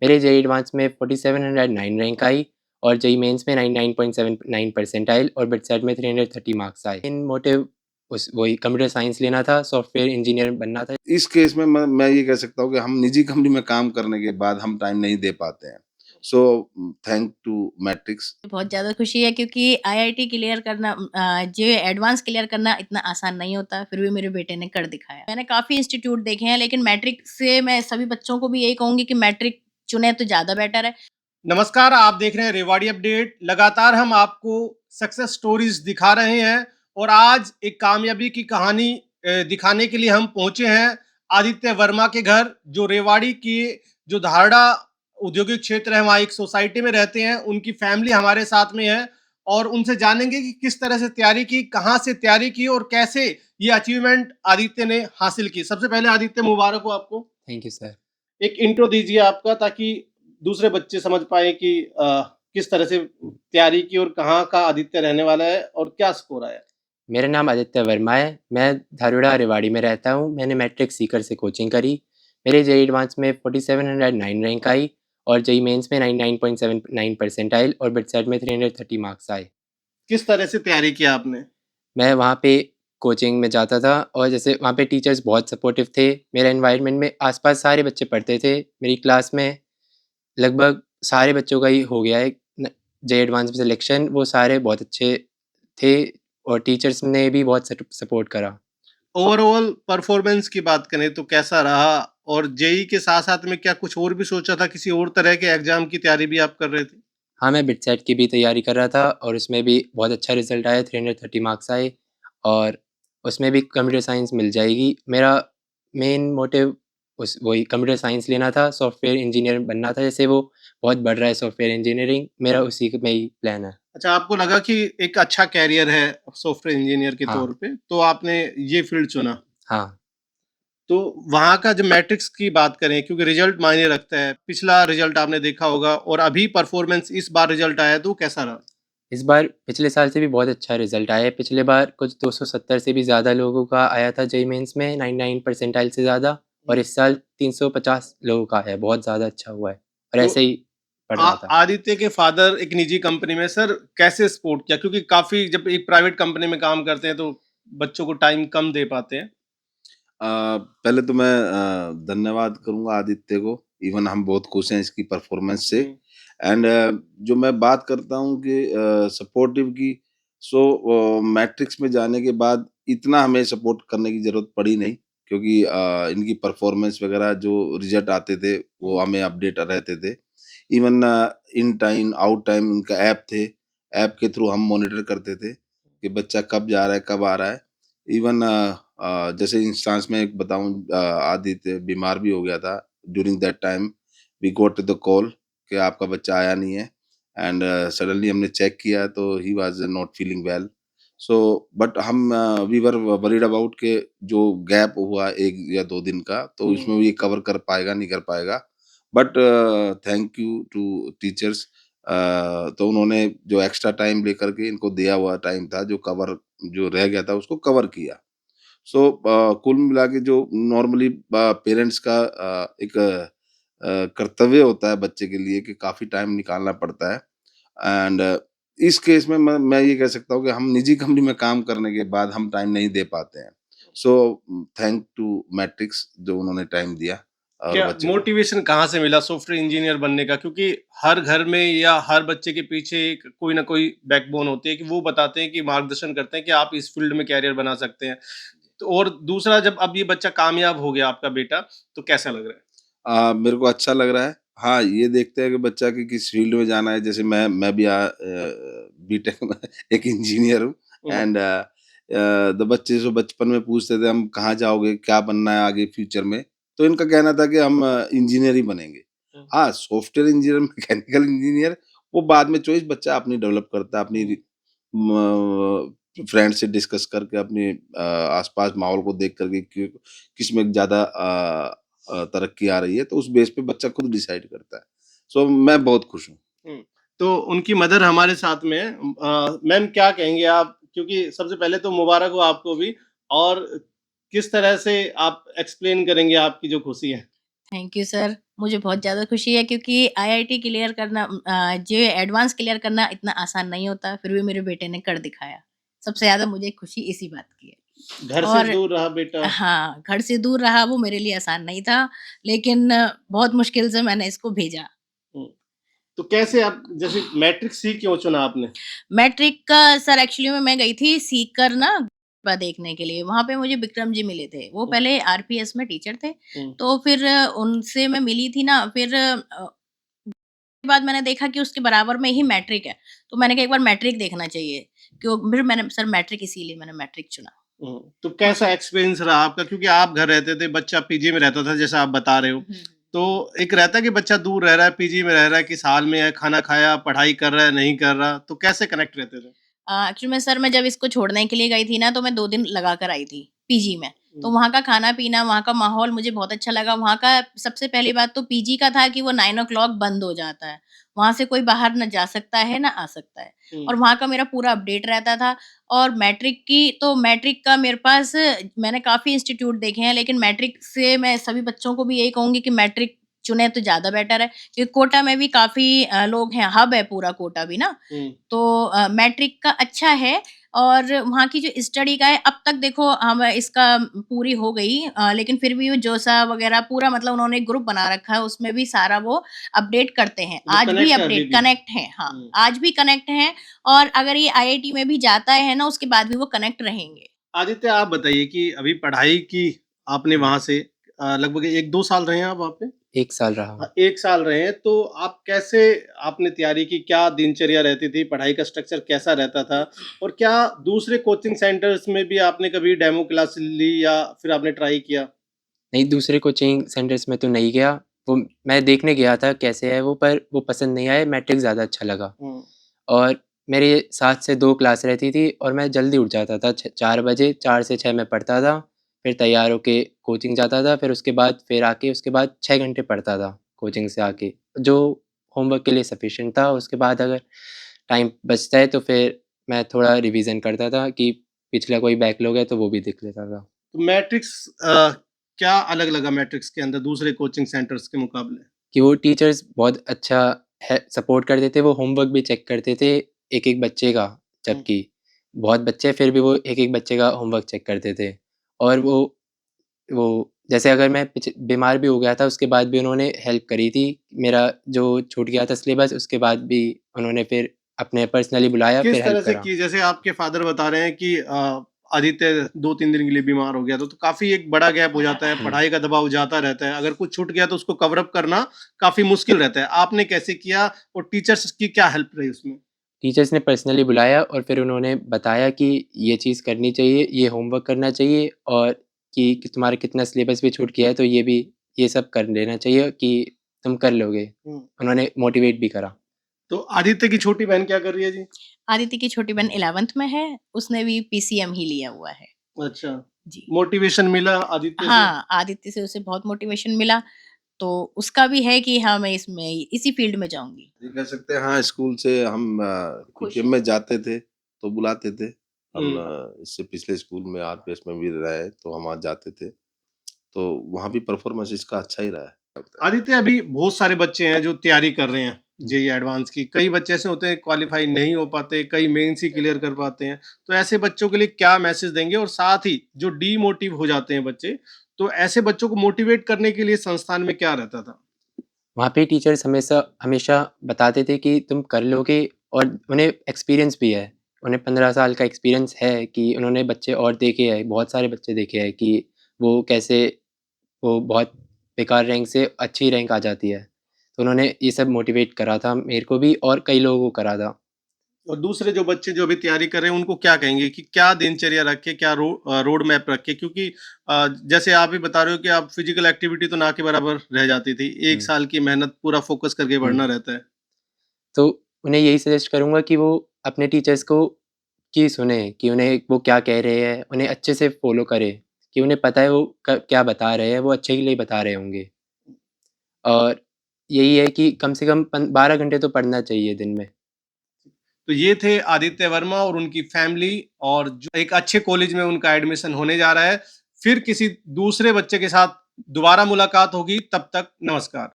मेरे JEE advance में 4709 rank आई और जेईई मेंस में 99.79 परसेंटाइल और बिटसेट में 330 मार्क्स आए। इन मोटिव उस वही कंप्यूटर साइंस लेना था, सॉफ्टवेयर इंजीनियर बनना था। इस केस में मैं ये कह सकता हूँ कि हम निजी कंपनी में काम करने के बाद हम टाइम नहीं दे पाते हैं। So thank to Matrix. बहुत ज़्यादा खुशी है क्योंकि आईआईटी क्लियर करना जो एडवांस क्लियर करना इतना आसान नहीं होता, फिर भी मेरे बेटे ने कर दिखाया। मैंने काफ़ी इंस्टीट्यूट देखे हैं, लेकिन मैट्रिक से मैं सभी बच्चों को भी यही कहूँगी कि मैट्रिक चुने तो ज़्यादा बेटर है। नमस्कार, आप देख रहे हैं रेवाड़ी अपडेट। लगातार हम आपको सक्सेस स्टोरीज दिखा रहे हैं और आज एक कामयाबी की कहानी दिखाने के लिए हम पहुंचे हैं आदित्य वर्मा के घर, जो रेवाड़ी की जो धारड़ा औद्योगिक क्षेत्र है, वहाँ एक सोसाइटी में रहते हैं। उनकी फैमिली हमारे साथ में है और उनसे जानेंगे कि किस तरह से तैयारी की, कहाँ से तैयारी की और कैसे ये अचीवमेंट आदित्य ने हासिल की। सबसे पहले आदित्य, मुबारक हो आपको। Thank you sir. एक इंट्रो दीजिए आपका, ताकि दूसरे बच्चे समझ पाए कि किस तरह से तैयारी की और कहाँ का आदित्य रहने वाला है और क्या स्कोर आया। मेरा नाम आदित्य वर्मा है। मैं धारूड़ा रेवाड़ी में रहता हूँ। मैंने मैट्रिक सीकर से कोचिंग करी। मेरे जेईई एडवांस में 4709 रैंक आई और जेईई मेंस में 99.79 परसेंटाइल और बिटसेट में 330 मार्क्स आए। किस तरह से तैयारी की आपने? मैं वहाँ पे कोचिंग में जाता था और जैसे वहाँ पे टीचर्स बहुत सपोर्टिव थे। मेरा एनवायरनमेंट में आस-पास सारे बच्चे पढ़ते थे। मेरी क्लास में लगभग सारे बच्चों का ही हो गया है जेईई एडवांस में सिलेक्शन। वो सारे बहुत अच्छे थे और टीचर्स ने भी बहुत सपोर्ट करा। ओवरऑल परफॉर्मेंस की बात करें तो कैसा रहा, और जेई के साथ साथ में क्या कुछ और भी सोचा था, किसी और तरह के एग्जाम की तैयारी भी आप कर रहे थे? हाँ, मैं बिटसेट की भी तैयारी कर रहा था और उसमें भी बहुत अच्छा रिज़ल्ट आया, 330 मार्क्स आए और उसमें भी कंप्यूटर साइंस मिल जाएगी। मेरा मेन मोटिव उस वही कंप्यूटर साइंस लेना था, सॉफ्टवेयर इंजीनियर बनना था। जैसे वो बहुत बढ़ रहा है सॉफ्टवेयर इंजीनियरिंग, मेरा उसी में ही प्लान है। अच्छा, आपको लगा कि एक अच्छा कैरियर है सॉफ्टवेयर इंजीनियर के हाँ, तौर पे, तो आपने ये फील्ड चुना। हाँ। तो वहाँ का जब मैट्रिक्स की बात करें, क्योंकि रिजल्ट मायने रखता है, पिछला रिजल्ट आपने देखा होगा और अभी परफॉर्मेंस इस बार रिजल्ट आया तो कैसा रहा? इस बार पिछले साल से भी बहुत अच्छा रिज़ल्ट आया है। पिछले बार कुछ 270 से भी ज़्यादा लोगों का आया था जेईई मेंस में, 99 परसेंटाइल से ज़्यादा और इस साल 350 लोगों का आया है। बहुत ज़्यादा अच्छा हुआ है और तो ऐसे ही पढ़ रहा था। आदित्य के फादर एक निजी कंपनी में, सर कैसे सपोर्ट किया? क्योंकि काफ़ी जब एक प्राइवेट कंपनी में काम करते हैं तो बच्चों को टाइम कम दे पाते हैं। पहले तो मैं धन्यवाद करूँगा आदित्य को। इवन हम बहुत खुश हैं इसकी परफॉर्मेंस से। हुँ। एंड जो मैं बात करता हूँ कि सपोर्टिव की, सो मैट्रिक्स में जाने के बाद इतना हमें सपोर्ट करने की ज़रूरत पड़ी नहीं, क्योंकि इनकी परफॉर्मेंस वगैरह जो रिज़ल्ट आते थे वो हमें अपडेट रहते थे। Even in time, out time उनका ऐप थे, ऐप के थ्रू हम मॉनिटर करते थे कि बच्चा कब जा रहा है, कब आ रहा है। इवन जैसे इंस्टांस में एक बताऊँ, आदित्य बीमार भी हो गया था। During that time we got the call कि आपका बच्चा आया नहीं है। एंड सडनली हमने चेक किया तो he was not feeling well. So but हम वी वर वरीड अबाउट के जो गैप हुआ 1 या 2 दिन का, तो उसमें ये कवर कर पाएगा, नहीं कर पाएगा। But thank you to teachers. तो उन्होंने जो एक्स्ट्रा टाइम लेकर के इनको दिया हुआ टाइम था, जो कवर जो रह गया था उसको कवर किया। सो कुल मिला के जो नॉर्मली पेरेंट्स का एक कर्तव्य होता है बच्चे के लिए कि काफ़ी टाइम निकालना पड़ता है। एंड इस केस में मैं ये कह सकता हूँ कि हम निजी कंपनी में काम करने के बाद हम टाइम नहीं दे पाते हैं। सो थैंक टू मैट्रिक्स जो उन्होंने टाइम दिया और क्या बच्चे को। मोटिवेशन कहाँ से मिला सॉफ्टवेयर इंजीनियर बनने का? क्योंकि हर घर में या हर बच्चे के पीछे एक कोई ना कोई बैकबोन होती है कि वो बताते हैं, कि मार्गदर्शन करते हैं कि आप इस फील्ड में करियर बना सकते हैं। तो और दूसरा, जब अब ये बच्चा कामयाब हो गया आपका बेटा, तो कैसा लग रहा है? मेरे को अच्छा लग रहा है। हाँ, ये देखते हैं कि बच्चा की किस फ़ील्ड में जाना है। जैसे मैं भी बीटेक में एक इंजीनियर हूँ। हुँ, एंड द बच्चे जो बचपन में पूछते थे, हम कहाँ जाओगे, क्या बनना है आगे फ्यूचर में? तो इनका कहना था कि हम इंजीनियर ही बनेंगे। हुँ। हाँ, सॉफ्टवेयर इंजीनियर, मैकेनिकल इंजीनियर, वो बाद में चॉइस बच्चा अपनी डेवलप करता है, अपनी फ्रेंड से डिस्कस करके, अपने आस-पास माहौल को देख कर के कि किसमें ज़्यादा तरक्की आ रही है, तो उस बेस पे बच्चा खुद डिसाइड करता है। सो मैं बहुत खुश हूँ। हुँ। तो उनकी मदर हमारे साथ में है। मैम क्या कहेंगे आप? क्योंकि सबसे पहले तो मुबारक हो आपको भी, और किस तरह से आप एक्सप्लेन करेंगे आपकी जो खुशी है? Thank you sir. मुझे बहुत ज़्यादा खुशी है क्योंकि आईआईटी क्लियर करना जेईई एडवांस क्लियर करना इतना आसान नहीं होता, फिर भी मेरे बेटे ने कर दिखाया। सबसे ज़्यादा मुझे खुशी इसी बात की है। घर से और दूर रहा बेटा। हाँ, घर से दूर रहा वो मेरे लिए आसान नहीं था, लेकिन बहुत मुश्किल से मैंने इसको भेजा। हुँ। तो कैसे आप जैसे मैट्रिक सी क्यों चुना आपने? मैट्रिक का सर एक्चुअली में मैं गई थी सीकर ना देखने के लिए, वहाँ पे मुझे विक्रम जी मिले थे। वो हुँ, पहले आरपीएस में टीचर थे, हुँ, तो फिर उनसे मैं मिली थी ना, फिर के बाद मैंने देखा कि उसके बराबर में ही मैट्रिक है, तो मैंने कहा एक बार मैट्रिक देखना चाहिए। क्यों फिर मैंने सर मैट्रिक इसीलिए मैंने मैट्रिक चुना। हुँ। तो कैसा एक्सपीरियंस रहा आपका? क्योंकि आप घर रहते थे, बच्चा पीजी में रहता था जैसा आप बता रहे हो। हुँ, हुँ। तो एक रहता है कि बच्चा दूर रह रहा है, पीजी में रह रहा है, किस हाल में है, खाना खाया, पढ़ाई कर रहा है, नहीं कर रहा, तो कैसे कनेक्ट रहते थे? एक्चुअली में सर मैं जब इसको छोड़ने के लिए गई थी ना, तो मैं 2 दिन लगा कर आई थी पीजी में। तो हुँ, वहाँ का खाना-पीना, वहाँ का माहौल मुझे बहुत अच्छा लगा। वहाँ का सबसे पहली बात तो पीजी का था कि वो 9 ओ क्लॉक बंद हो जाता है। वहाँ से कोई बाहर ना जा सकता है, ना आ सकता है। हुँ, और वहाँ का मेरा पूरा अपडेट रहता था। और मैट्रिक का मेरे पास मैंने काफ़ी इंस्टीट्यूट देखे हैं, लेकिन मैट्रिक से मैं सभी बच्चों को भी यही कहूँगी कि मैट्रिक चुनें तो ज़्यादा बेटर है। क्योंकि कोटा में भी काफ़ी लोग हैं, हब है पूरा कोटा भी ना। हुँ। तो मैट्रिक का अच्छा है। और वहाँ की जो स्टडी का है, अब तक देखो हम इसका पूरी हो गई, लेकिन फिर भी वो जोसा वगैरह पूरा मतलब उन्होंने एक ग्रुप बना रखा है, उसमें भी सारा वो अपडेट करते हैं। मतलब आज भी कनेक्ट है अभी अपडेट भी। कनेक्ट हैं, हाँ, हुँ। आज भी कनेक्ट हैं। और अगर ये आईआईटी में भी जाता है ना, उसके बाद भी वो कनेक्ट रहेंगे। आदित्य आप बताइए कि अभी पढ़ाई की आपने वहाँ से लगभग 1-2 साल रहे हैं आप वहाँ पे? 1 साल रहा। 1 साल रहे हैं, तो आप कैसे आपने तैयारी की? क्या दिनचर्या रहती थी? पढ़ाई का स्ट्रक्चर कैसा रहता था? और क्या दूसरे कोचिंग सेंटर्स में भी आपने कभी डेमो क्लास ली या फिर आपने ट्राई किया? नहीं, दूसरे कोचिंग सेंटर्स में तो नहीं गया। वो मैं देखने गया था कैसे है वो, पर वो पसंद नहीं आए, मैट्रिक ज़्यादा अच्छा लगा। हुँ, और मेरे 7 से 2 क्लास रहती थी और मैं जल्दी उठ जाता था 4 बजे, 4 से 6 मैं पढ़ता था। फिर तैयार होके कोचिंग जाता था, फिर उसके बाद फिर आके उसके बाद 6 घंटे पढ़ता था कोचिंग से आके, जो होमवर्क के लिए सफिशिएंट था। उसके बाद अगर टाइम बचता है तो फिर मैं थोड़ा रिवीज़न करता था कि पिछला कोई बैकलॉग है तो वो भी देख लेता था। तो मैट्रिक्स क्या अलग लगा मैट्रिक्स के अंदर दूसरे कोचिंग सेंटर्स के मुकाबले? कि वो टीचर्स बहुत अच्छा है सपोर्ट करते थे, वो होमवर्क भी चेक करते थे एक-एक बच्चे का, हुँ, जबकि बहुत बच्चे हैं फिर भी वो एक-एक बच्चे का होमवर्क चेक करते थे। और वो जैसे अगर मैं बीमार भी हो गया था उसके बाद भी उन्होंने हेल्प करी थी। मेरा जो छूट गया था सिलेबस उसके बाद भी उन्होंने फिर अपने पर्सनली बुलाया किस फिर तरह हेल्प से करा। की? जैसे आपके फादर बता रहे हैं कि आदित्य 2-3 दिन के लिए बीमार हो गया था, तो काफ़ी एक बड़ा गैप हो जाता है, हुँ। पढ़ाई का दबाव जाता रहता है, अगर कुछ छूट गया तो उसको कवर अप करना काफ़ी मुश्किल रहता है। आपने कैसे किया और टीचर्स की क्या हेल्प रही उसमें? टीचर्स ने पर्सनली बुलाया और फिर उन्होंने बताया कि ये चीज़ करनी चाहिए, ये होमवर्क करना चाहिए और कि तुम्हारा कितना सिलेबस भी छूट गया है तो ये भी ये सब कर लेना चाहिए कि तुम कर लोगे। हुँ, उन्होंने मोटिवेट भी करा। तो आदित्य की छोटी बहन क्या कर रही है जी? आदित्य की छोटी बहन 11th में है, उसने भी पीसीएम ही लिया हुआ है। अच्छा, जी। मोटिवेशन मिला आदित्य से? हाँ, आदित्य से उसे बहुत मोटिवेशन मिला, तो उसका भी है कि हाँ, मैं इसमें इसी फ़ील्ड में जाऊँगी। ये कह सकते हैं हाँ, स्कूल से हम खुश पीटीएम है। में जाते थे, तो बुलाते थे। हम हुँ। इससे पिछले स्कूल में आरपीएस में भी रहे, तो हम वहाँ जाते थे। तो वहाँ भी परफ़ॉर्मेंस इसका अच्छा ही रहा है। आदित्य अभी बहुत सारे बच्चे हैं जो तैयारी कर रहे हैं जेईई एडवांस की। कई बच्चे ऐसे होते हैं क्वालीफाई नहीं हो पाते, कई मेंस ही क्लियर कर पाते हैं। तो ऐसे बच्चों के लिए क्या मैसेज देंगे? और साथ ही जो डीमोटिव हो जाते हैं बच्चे, तो ऐसे बच्चों को मोटिवेट करने के लिए संस्थान में क्या रहता था? वहाँ पे टीचर्स हमेशा हमेशा बताते थे कि तुम कर लोगे और उन्हें एक्सपीरियंस भी है। उन्हें 15 साल का एक्सपीरियंस है कि उन्होंने बच्चे और देखे हैं, बहुत सारे बच्चे देखे हैं कि वो कैसे वो बहुत बेकार रैंक से अच्छी रैंक आ जाती है। तो उन्होंने ये सब मोटिवेट करा था मेरे को भी और कई लोगों को करा था। और दूसरे जो बच्चे जो अभी तैयारी कर रहे हैं उनको क्या कहेंगे कि क्या दिनचर्या रखें, क्या रोड मैप रखें? क्योंकि जैसे आप भी बता रहे हो कि आप फिजिकल एक्टिविटी तो ना के बराबर रह जाती थी। 1 हुँ, साल की मेहनत पूरा फ़ोकस करके हुँ। पढ़ना रहता है। तो उन्हें यही सजेस्ट करूँगा कि वो अपने टीचर्स को की सुनें कि उन्हें वो क्या कह रहे हैं, उन्हें अच्छे से फ़ॉलो करें कि उन्हें पता है वो क्या बता रहे हैं, वो अच्छे के लिए बता रहे होंगे। और यही है कि कम से कम 12 घंटे तो पढ़ना चाहिए दिन में। तो ये थे आदित्य वर्मा और उनकी फैमिली और जो एक अच्छे कॉलेज में उनका एडमिशन होने जा रहा है। फिर किसी दूसरे बच्चे के साथ दोबारा मुलाकात होगी, तब तक नमस्कार।